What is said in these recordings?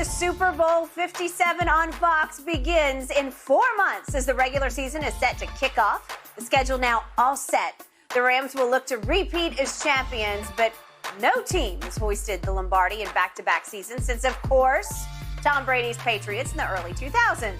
to Super Bowl 57 on Fox begins in 4 months as the regular season is set to kick off. The schedule now all set. The Rams will look to repeat as champions, but no team has hoisted the Lombardi in back-to-back seasons since, of course, Tom Brady's Patriots in the early 2000s.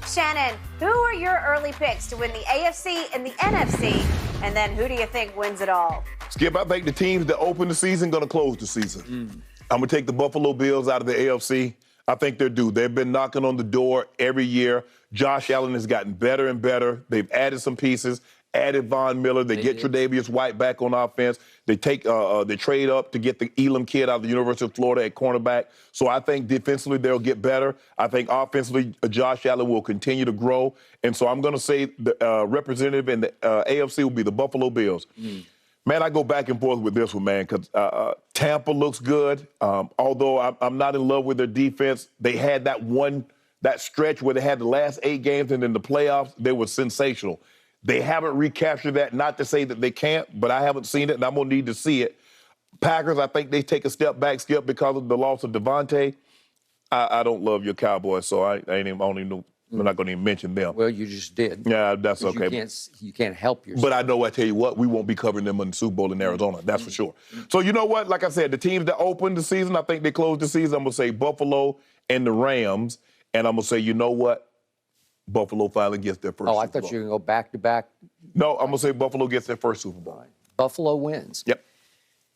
Shannon, who are your early picks to win the AFC and the NFC? And then who do you think wins it all? Skip, I think the teams that open the season going to close the season. I'm going to take the Buffalo Bills out of the AFC. I think they're due. They've been knocking on the door every year. Josh Allen has gotten better and better. They've added some pieces, added Von Miller. They get Tre'Davious White back on offense. They trade up to get the Elam kid out of the University of Florida at cornerback. So I think defensively they'll get better. I think offensively Josh Allen will continue to grow. And so I'm going to say the representative in the AFC will be the Buffalo Bills. Man, I go back and forth with this one, man, because Tampa looks good. Although I'm not in love with their defense, they had that stretch where they had the last 8 games, and in the playoffs, they were sensational. They haven't recaptured that, not to say that they can't, but I haven't seen it, and I'm going to need to see it. Packers, I think they take a step back, Skip, because of the loss of Devontae. I don't love your Cowboys, so I'm not going to even mention them. Well, you just did. Yeah, that's okay. You can't help yourself. But I tell you what, we won't be covering them in the Super Bowl in Arizona. That's for sure. So you know what? Like I said, the teams that opened the season, I think they closed the season. I'm going to say Buffalo and the Rams. And I'm going to say, you know what? Buffalo finally gets their first Super Bowl. I thought you were going to go back-to-back. No, I'm going to say Buffalo gets their first Super Bowl. Right. Buffalo wins. Yep.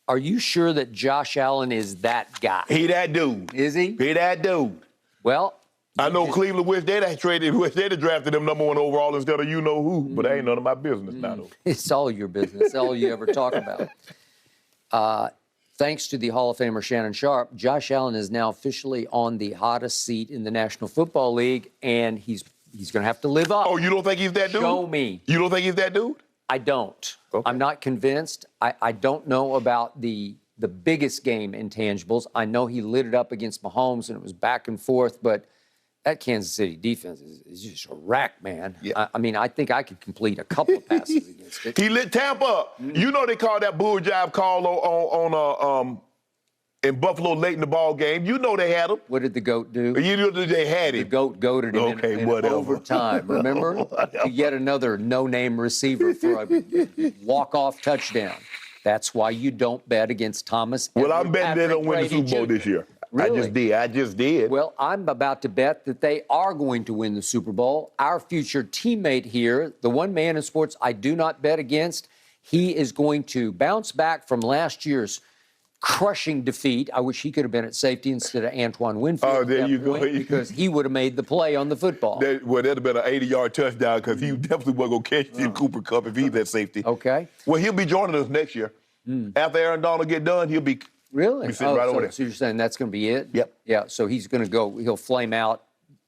Are you sure that Josh Allen is that guy? He that dude. Is he? He that dude. Well, I know Cleveland wish they'd have drafted him number 1 overall instead of you-know-who, but that ain't none of my business now, though. It's all your business. It's all you ever talk about. Thanks to the Hall of Famer Shannon Sharp, Josh Allen is now officially on the hottest seat in the National Football League, and he's going to have to live up. Oh, you don't think he's that dude? Show me. You don't think he's that dude? I don't. Okay. I'm not convinced. I don't know about the biggest game intangibles. I know he lit it up against Mahomes, and it was back and forth, but that Kansas City defense is just a wreck, man. Yeah. I mean, I think I could complete a couple of passes against it. He lit Tampa up. You know they called that bull jive call on in Buffalo late in the ball game. You know they had him. What did the GOAT do? You know they had him. The GOAT goated him in overtime, remember? To yet another no-name receiver for a walk-off touchdown. That's why you don't bet against Thomas. Well, I'm betting they don't win the Super Bowl this year. Really? I just did. Well, I'm about to bet that they are going to win the Super Bowl. Our future teammate here, the one man in sports I do not bet against, he is going to bounce back from last year's crushing defeat. I wish he could have been at safety instead of Antoine Winfield. Oh, there you go. Because he would have made the play on the football. That'd have been an 80-yard touchdown because he definitely wasn't going to catch the Cooper Cup if he's at safety. Okay. Well, he'll be joining us next year. After Aaron Donald get done, he'll be really sitting right over there. So you're saying that's going to be it? Yep. Yeah, so he's going to go, he'll flame out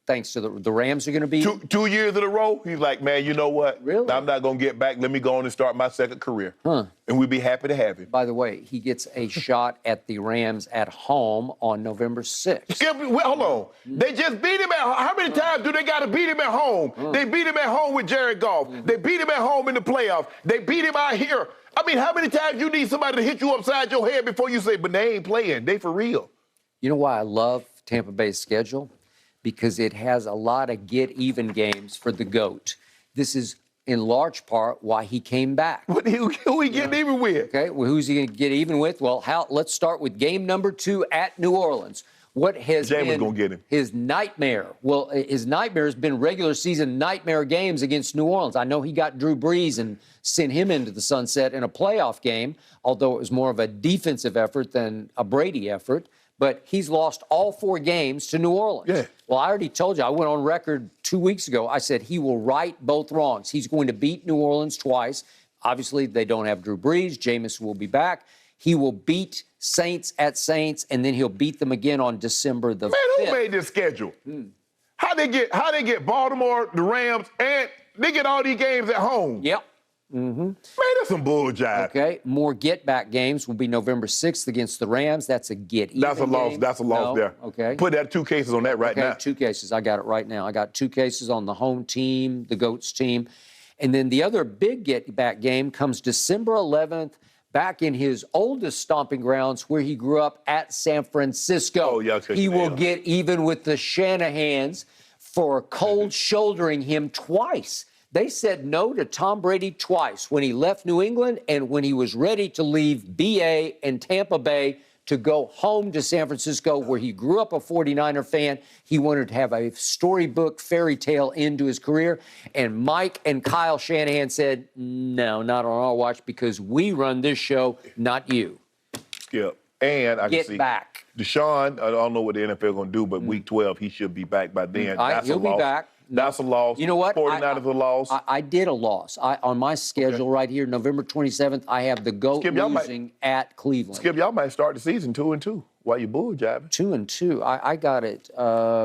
thanks to the Rams are going to be? 2 years in a row, he's like, man, you know what? Really? I'm not going to get back. Let me go on and start my second career. Huh. And we'd be happy to have him. By the way, he gets a shot at the Rams at home on November 6th. Skip, hold on. They just beat him at home. How many times do they got to beat him at home? They beat him at home with Jared Goff. They beat him at home in the playoffs. They beat him out here. I mean, how many times you need somebody to hit you upside your head before you say, but they ain't playing. They for real. You know why I love Tampa Bay's schedule? Because it has a lot of get-even games for the GOAT. This is, in large part, why he came back. But who he getting even with? Okay, well, who's he going to get even with? Well, let's start with game number 2 at New Orleans. What has James gonna get him. His nightmare? Well, his nightmare has been regular season nightmare games against New Orleans. I know he got Drew Brees and sent him into the sunset in a playoff game, although it was more of a defensive effort than a Brady effort. But he's lost all 4 games to New Orleans. Yeah. Well, I already told you, I went on record 2 weeks ago. I said he will right both wrongs. He's going to beat New Orleans twice. Obviously, they don't have Drew Brees. Jameis will be back. He will beat Saints at Saints, and then he'll beat them again on December the 5th. Man, who made this schedule? How they get Baltimore, the Rams, and they get all these games at home? Yep. Man, that's some bull jive. Okay, more get-back games will be November 6th against the Rams. That's a get-even That's a loss. game. That's a loss there. Okay. Put that 2 cases on that right now. 2 cases. I got it right now. I got 2 cases on the home team, the GOATS team. And then the other big get-back game comes December 11th back in his oldest stomping grounds where he grew up at San Francisco. Oh, yeah, he will get even with the Shanahans for cold shouldering him twice. They said no to Tom Brady twice, when he left New England and when he was ready to leave BA and Tampa Bay to go home to San Francisco, where he grew up a 49er fan. He wanted to have a storybook fairy tale end to his career. And Mike and Kyle Shanahan said, no, not on our watch, because we run this show, not you. Skip. And I Get can see back. Deshaun, I don't know what the NFL going to do, but week 12, he should be back by then. He'll be back. That's a loss. You know what? 49ers a loss. I did a loss. On my schedule right here, November 27th, I have the GOAT losing at Cleveland. Skip, y'all might start the season 2-2 while you bull jabbing. 2-2. I got it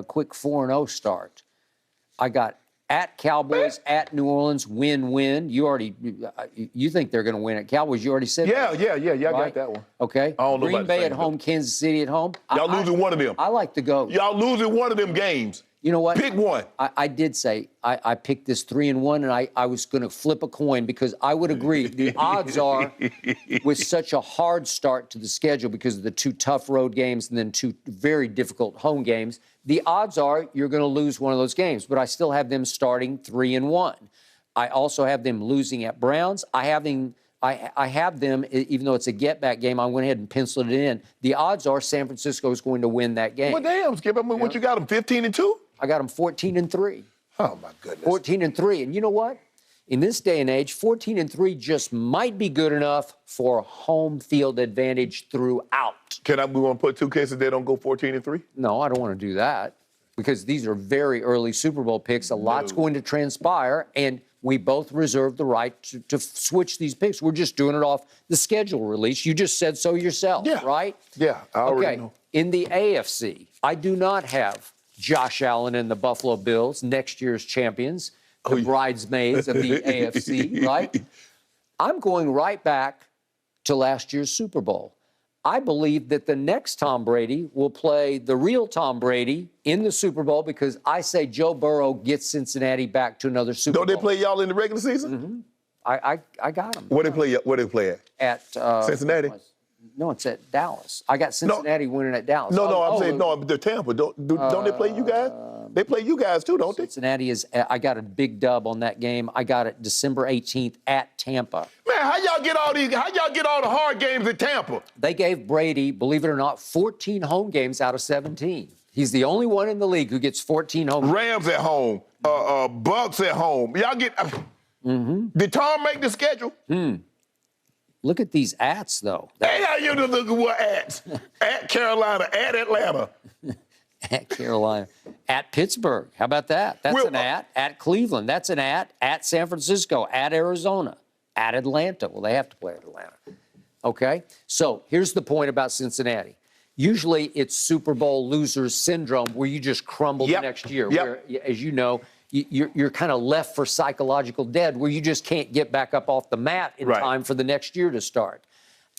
quick 4-0 start. I got at Cowboys, at New Orleans, win-win. You think they're going to win at Cowboys? You already said that. Yeah. Y'all Right? got that one. Okay. I don't know Green about Bay the at home, Kansas City at home. Y'all losing one of them. I like the GOAT. Y'all losing one of them games. You know what? Pick one. I did say I picked this 3-1, and I was going to flip a coin, because I would agree. The odds are, with such a hard start to the schedule because of the 2 tough road games and then 2 very difficult home games, the odds are you're going to lose one of those games. But I still have them starting 3-1. I also have them losing at Browns. I have them, even though it's a get-back game, I went ahead and penciled it in. The odds are San Francisco is going to win that game. Well, damn, Skip. I mean, what you got them, 15-2? I got them 14-3. Oh, my goodness. 14-3. And you know what? In this day and age, 14-3 just might be good enough for home field advantage throughout. We want to put 2 cases they don't go 14-3? No, I don't want to do that, because these are very early Super Bowl picks. A lot's going to transpire, and we both reserve the right to switch these picks. We're just doing it off the schedule release. You just said so yourself, right? Yeah, I already know. In the AFC, I do not have Josh Allen and the Buffalo Bills, next year's champions, the bridesmaids of the AFC, right? I'm going right back to last year's Super Bowl. I believe that the next Tom Brady will play the real Tom Brady in the Super Bowl, because I say Joe Burrow gets Cincinnati back to another Super Bowl. Don't they play y'all in the regular season? Mm-hmm. I got them. Where they play at? At Cincinnati? No, it's at Dallas. I got Cincinnati winning at Dallas. I'm saying they're Tampa. Don't they play you guys? They play you guys too, don't they? Cincinnati is. I got a big dub on that game. I got it December 18th at Tampa. Man, how y'all get all the hard games at Tampa? They gave Brady, believe it or not, 14 home games out of 17. He's the only one in the league who gets 14 home games. Rams at home, Bucks at home. Y'all get. Did Tom make the schedule? Look at these ats, though. Hey, how you look at what ats? At Carolina, at Atlanta. At Carolina. At Pittsburgh. How about that? That's an at. At Cleveland. That's an at. At San Francisco. At Arizona. At Atlanta. Well, they have to play at Atlanta. Okay? So here's the point about Cincinnati. Usually it's Super Bowl losers syndrome, where you just crumble the next year. Where, as you know, you're kind of left for psychological dead, where you just can't get back up off the mat in time for the next year to start.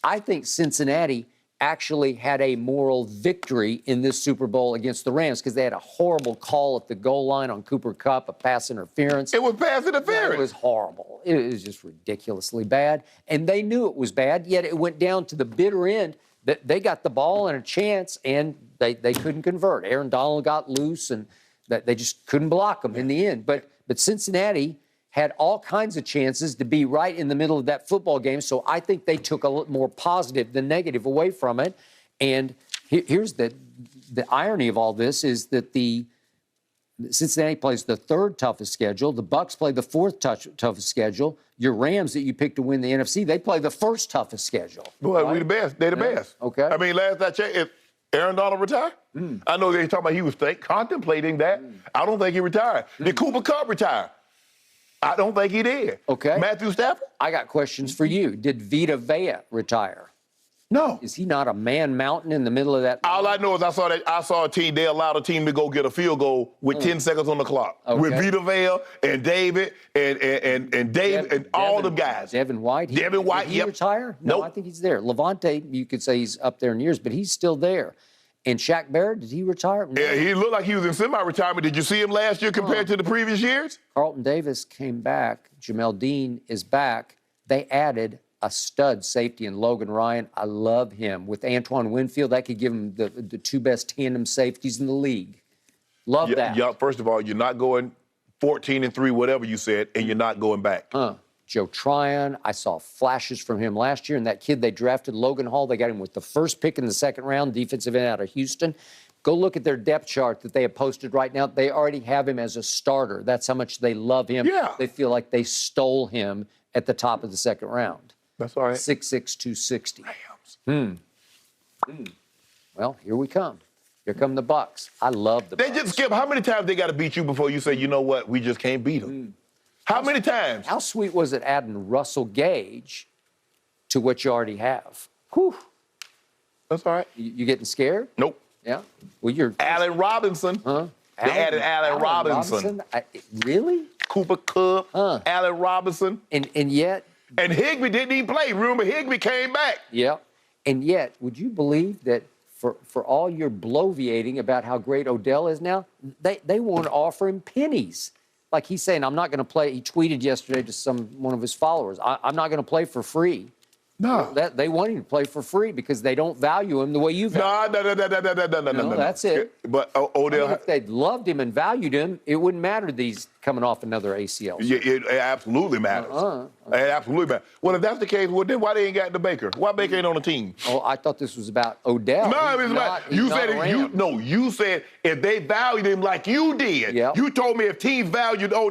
I think Cincinnati actually had a moral victory in this Super Bowl against the Rams, because they had a horrible call at the goal line on Cooper Kupp, a pass interference. It was pass interference. It was horrible. It was just ridiculously bad. And they knew it was bad, yet it went down to the bitter end that they got the ball and a chance, and they couldn't convert. Aaron Donald got loose, and that they just couldn't block them in the end. But Cincinnati had all kinds of chances to be right in the middle of that football game. So I think they took a little more positive than negative away from it. And here's the irony of all this is that Cincinnati plays the 3rd toughest schedule. The Bucks play the 4th toughest schedule. Your Rams that you picked to win the NFC, they play the 1st toughest schedule. Well, we the best. They're the best. Okay. I mean, last I checked, if Aaron Donald retired? I know they talking about he was contemplating that. I don't think he retired. Did Cooper Kupp retire? I don't think he did. Okay. Matthew Stafford? I got questions for you. Did Vita Vea retire? No. Is he not a man mountain in the middle of that? All I know is I saw a team, they allowed a team to go get a field goal with 10 seconds on the clock. Okay. With Vita Vea and David and David and all the guys. Devin White. Devin White, did he retire? No, I think he's there. Levante, you could say he's up there in years, but he's still there. And Shaq Barrett, did he retire? No. Yeah, he looked like he was in semi-retirement. Did you see him last year compared to the previous years? Carlton Davis came back. Jamel Dean is back. They added a stud safety in Logan Ryan. I love him. With Antoine Winfield, that could give him the two best tandem safeties in the league. Love that. Yeah, first of all, you're not going 14-3, whatever you said, and you're not going back. Joe Tryon, I saw flashes from him last year, and that kid they drafted, Logan Hall, they got him with the first pick in the second round, defensive end out of Houston. Go look at their depth chart that they have posted right now. They already have him as a starter. That's how much they love him. Yeah. They feel like they stole him at the top of the second round. That's all right. 6'6", 260. Well, here we come. Here come the Bucks. I love the Bucks. They just skip. How many times they got to beat you before you say, you know what, we just can't beat them? How many times? How sweet was it adding Russell Gage to what you already have? Whew. That's all right. You getting scared? Nope. Yeah. Well, you're Allen Robinson. Huh? They added Allen Robinson. Really? Cooper Kupp, Allen Robinson. And yet. And Higbee didn't even play. Remember, Higbee came back. Yeah. And yet, would you believe that for all your bloviating about how great Odell is now, they won't offer him pennies. Like he's saying, I'm not going to play. He tweeted yesterday to one of his followers, I'm not going to play for free. No. They want him to play for free because they don't value him the way you value him. No. That's it. But Odell. If they'd loved him and valued him, it wouldn't matter that he's coming off another ACL. Yeah, it absolutely matters. It absolutely matters. Well, if that's the case, well, then why they ain't got the Baker? Why Baker ain't on the team? Oh, I thght this was about Odell. No, it's about you said you said if they valued him like you did. Yep. You told me if teams valued Odell.